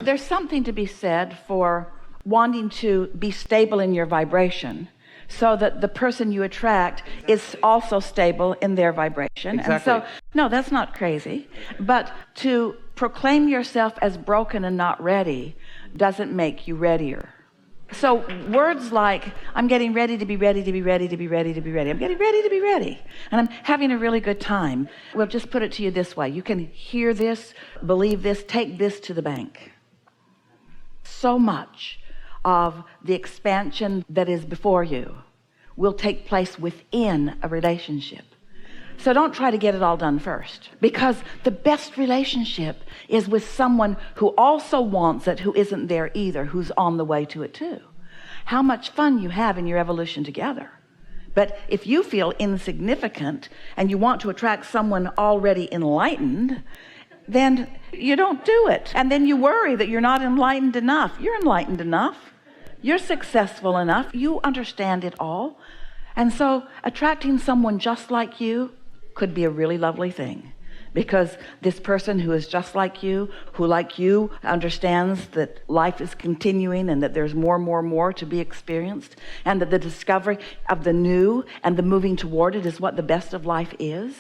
There's something to be said for wanting to be stable in your vibration so that the person you attract is also stable in their vibration. Exactly. And so, no, that's not crazy. But to proclaim yourself as broken and not ready doesn't make you readier. So words like, I'm getting ready to be ready to be ready to be ready to be ready. I'm getting ready to be ready. And I'm having a really good time. We'll just put it to you this way. You can hear this, believe this, take this to the bank. So much of the expansion that is before you will take place within a relationship. So don't try to get it all done first, because the best relationship is with someone who also wants it, who isn't there either, who's on the way to it too. How much fun you have in your evolution together. But if you feel insignificant and you want to attract someone already enlightened, then you don't do it. And then you worry that you're not enlightened enough. You're enlightened enough. You're successful enough. You understand it all. And so attracting someone just like you could be a really lovely thing, because this person who is just like you, who like you understands that life is continuing and that there's more to be experienced, and that the discovery of the new and the moving toward it is what the best of life is.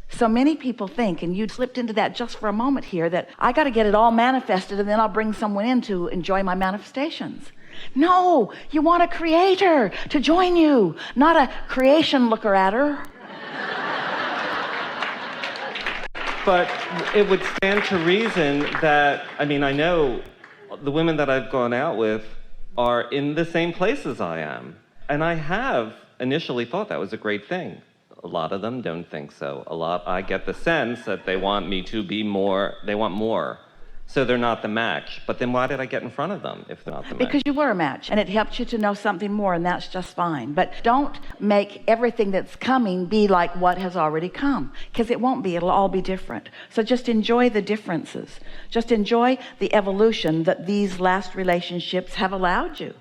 So many people think, and you slipped into that just for a moment here, that I got to get it all manifested and then I'll bring someone in to enjoy my manifestations. No, you want a creator to join you, not a creation looker-atter. But it would stand to reason that, I know the women that I've gone out with are in the same place as I am. And I have initially thought that was a great thing. A lot of them don't think so. I get the sense that they want me to be more, they want more. So they're not the match. But then why did I get in front of them if they're not the match? Because you were a match, and it helps you to know something more, and that's just fine. But don't make everything that's coming be like what has already come, because it won't be. It'll all be different. So just enjoy the differences. Just enjoy the evolution that these last relationships have allowed you,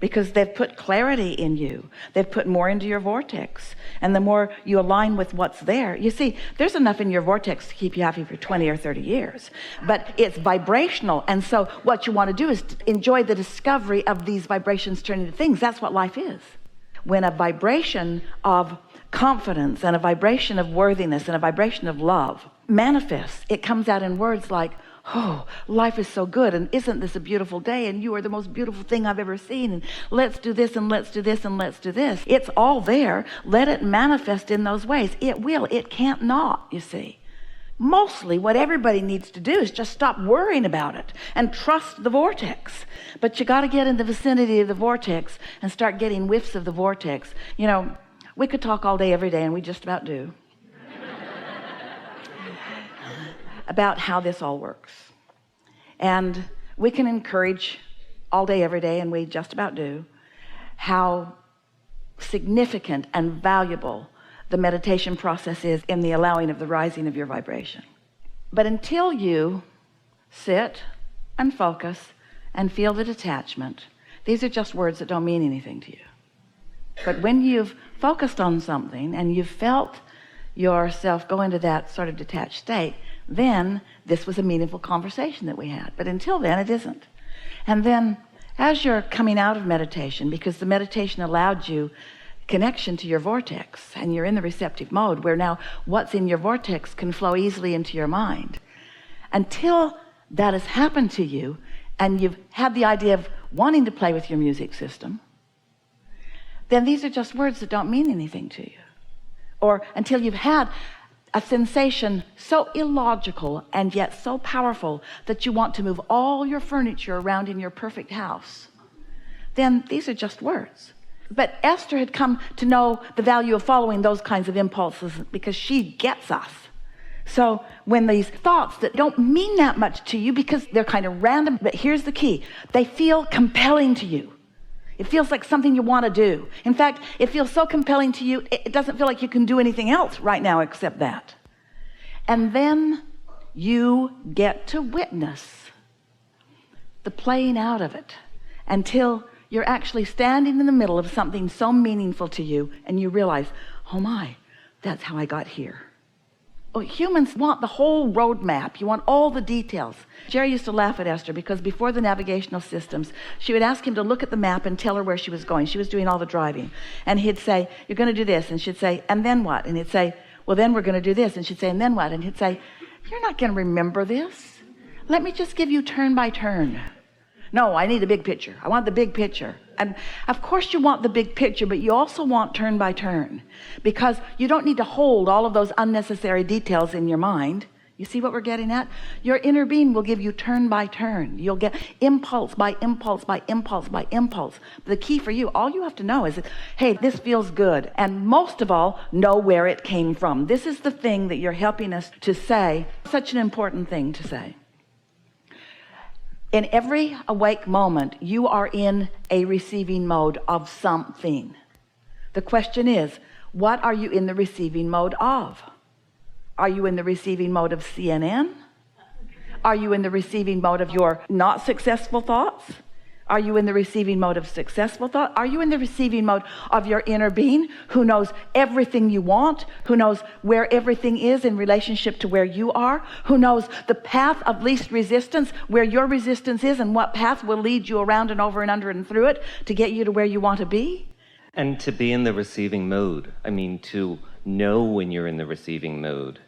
because they've put clarity in you. They've put more into your vortex. And the more you align with what's there, you see, there's enough in your vortex to keep you happy for 20 or 30 years. But it's vibrational. And so what you want to do is enjoy the discovery of these vibrations turning into things. That's what life is. When a vibration of confidence and a vibration of worthiness and a vibration of love manifests, it comes out in words like, oh, life is so good, and isn't this a beautiful day, and you are the most beautiful thing I've ever seen, and let's do this, and let's do this, and let's do this. It's all there. Let it manifest in those ways. It will. It can't not, you see. Mostly what everybody needs to do is just stop worrying about it and trust the vortex. But you got to get in the vicinity of the vortex and start getting whiffs of the vortex. You know, we could talk all day, every day, and we just about do, about how this all works. And we can encourage all day, every day, and we just about do, how significant and valuable the meditation process is in the allowing of the rising of your vibration. But until you sit and focus and feel the detachment, these are just words that don't mean anything to you. But when you've focused on something and you've felt yourself go into that sort of detached state, then this was a meaningful conversation that we had. But until then, it isn't. And then as you're coming out of meditation, because the meditation allowed you connection to your vortex, and you're in the receptive mode where now what's in your vortex can flow easily into your mind. Until that has happened to you and you've had the idea of wanting to play with your music system, then these are just words that don't mean anything to you. Or until you've had a sensation so illogical and yet so powerful that you want to move all your furniture around in your perfect house, then these are just words. But Esther had come to know the value of following those kinds of impulses because she gets us. So when these thoughts that don't mean that much to you because they're kind of random, but here's the key, they feel compelling to you. It feels like something you want to do. In fact, it feels so compelling to you, it doesn't feel like you can do anything else right now except that. And then you get to witness the playing out of it until you're actually standing in the middle of something so meaningful to you and you realize, oh my, that's how I got here. Well, humans want the whole roadmap. You want all the details. Jerry used to laugh at Esther because before the navigational systems, she would ask him to look at the map and tell her where she was going. She was doing all the driving. And he'd say, you're going to do this. And she'd say, and then what? And he'd say, well, then we're going to do this. And she'd say, and then what? And he'd say, you're not going to remember this. Let me just give you turn by turn. No, I need a big picture. I want the big picture. And of course you want the big picture, but you also want turn by turn, because you don't need to hold all of those unnecessary details in your mind. You see what we're getting at? Your inner being will give you turn by turn. You'll get impulse by impulse by impulse by impulse. The key for you, all you have to know is, hey, this feels good. And most of all, know where it came from. This is the thing that you're helping us to say, such an important thing to say. In every awake moment, you are in a receiving mode of something. The question is, what are you in the receiving mode of? Are you in the receiving mode of CNN? Are you in the receiving mode of your not successful thoughts? Are you in the receiving mode of successful thought? Are you in the receiving mode of your inner being who knows everything you want, who knows where everything is in relationship to where you are, who knows the path of least resistance, where your resistance is and what path will lead you around and over and under and through it to get you to where you want to be? And to be in the receiving mode, I mean, to know when you're in the receiving mode.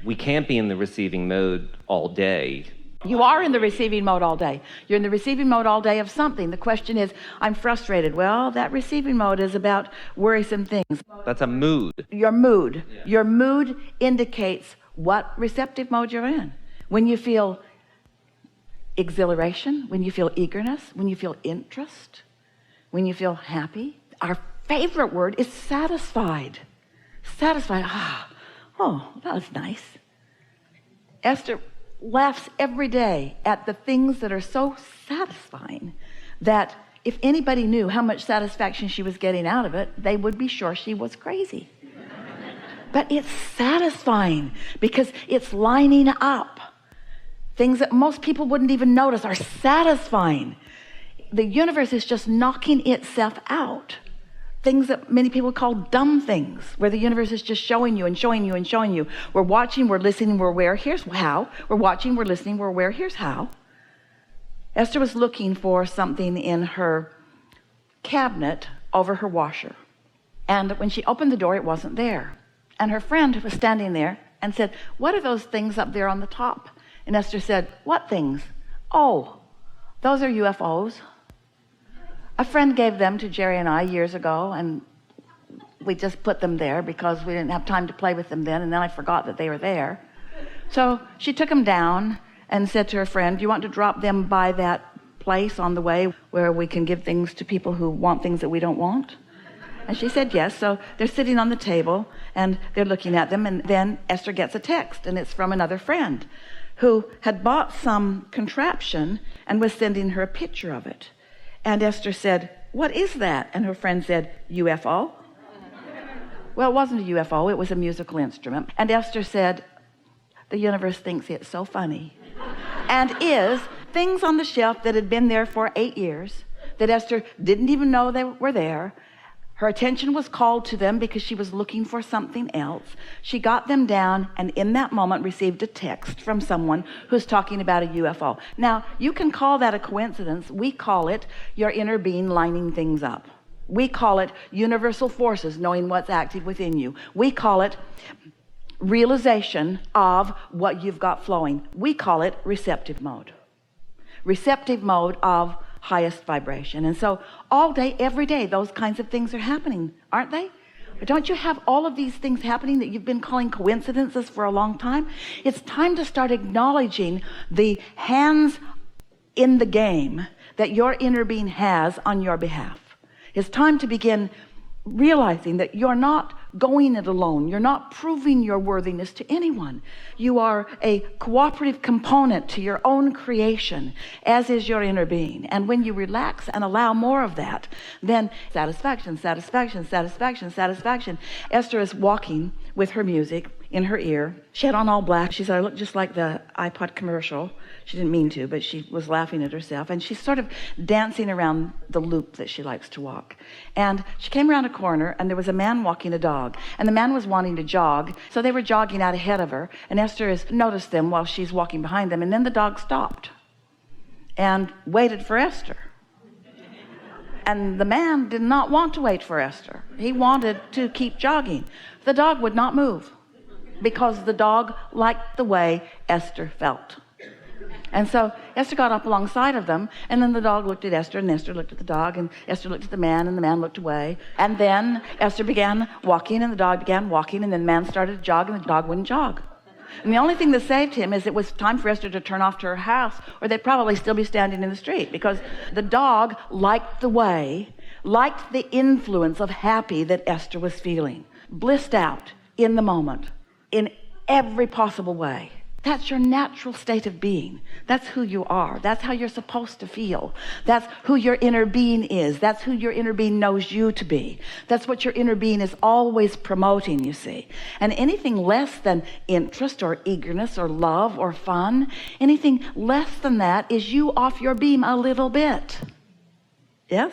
We can't be in the receiving mode all day. You are in the receiving mode all day. You're in the receiving mode all day of something. The question is, I'm frustrated. Well, that receiving mode is about worrisome things. That's a mood. Your mood. Yeah. Your mood indicates what receptive mode you're in. When you feel exhilaration, when you feel eagerness, when you feel interest, when you feel happy. Our favorite word is satisfied. Satisfied. Oh, that was nice. Esther laughs every day at the things that are so satisfying that if anybody knew how much satisfaction she was getting out of it, they would be sure she was crazy. But it's satisfying because it's lining up. Things that most people wouldn't even notice are satisfying. The universe is just knocking itself out. Things that many people call dumb things, where the universe is just showing you and showing you and showing you. We're watching, we're listening, we're aware, here's how. We're watching, we're listening, we're aware, here's how. Esther was looking for something in her cabinet over her washer. And when she opened the door, it wasn't there. And her friend was standing there and said, what are those things up there on the top? And Esther said, what things? Oh, those are UFOs. A friend gave them to Jerry and I years ago, and we just put them there because we didn't have time to play with them then, and then I forgot that they were there. So she took them down and said to her friend, do you want to drop them by that place on the way where we can give things to people who want things that we don't want? And she said yes. So they're sitting on the table and they're looking at them, and then Esther gets a text, and it's from another friend who had bought some contraption and was sending her a picture of it. And Esther said, what is that? And her friend said, UFO. Well, it wasn't a UFO, it was a musical instrument. And Esther said, the universe thinks it's so funny. And is things on the shelf that had been there for 8 years that Esther didn't even know they were there. Her attention was called to them because she was looking for something else. She got them down and in that moment received a text from someone who's talking about a UFO. Now, you can call that a coincidence. We call it your inner being lining things up. We call it universal forces knowing what's active within you. We call it realization of what you've got flowing. We call it receptive mode. Receptive mode of highest vibration. And so all day, every day, those kinds of things are happening, aren't they? But don't you have all of these things happening that you've been calling coincidences for a long time? It's time to start acknowledging the hands in the game that your inner being has on your behalf. It's time to begin realizing that you're not going it alone. You're not proving your worthiness to anyone. You are a cooperative component to your own creation, as is your inner being. And when you relax and allow more of that, then satisfaction, satisfaction, satisfaction, satisfaction. Esther is walking with her music in her ear. She had on all black. She said, I looked just like the iPod commercial. She didn't mean to, but she was laughing at herself. And she's sort of dancing around the loop that she likes to walk. And she came around a corner, and there was a man walking a dog. And the man was wanting to jog, so they were jogging out ahead of her. And Esther has noticed them while she's walking behind them. And then the dog stopped and waited for Esther. And the man did not want to wait for Esther. He wanted to keep jogging. The dog would not move because the dog liked the way Esther felt. And so Esther got up alongside of them, and then the dog looked at Esther, and Esther looked at the dog, and Esther looked at the man, and the man looked away. And then Esther began walking, and the dog began walking, and then the man started to jog, and the dog wouldn't jog. And the only thing that saved him is it was time for Esther to turn off to her house, or they'd probably still be standing in the street, because the dog liked the influence of happy that Esther was feeling, blissed out in the moment, in every possible way. That's your natural state of being. That's who you are. That's how you're supposed to feel. That's who your inner being is. That's who your inner being knows you to be. That's what your inner being is always promoting, you see. And anything less than interest or eagerness or love or fun, anything less than that is you off your beam a little bit. Yes?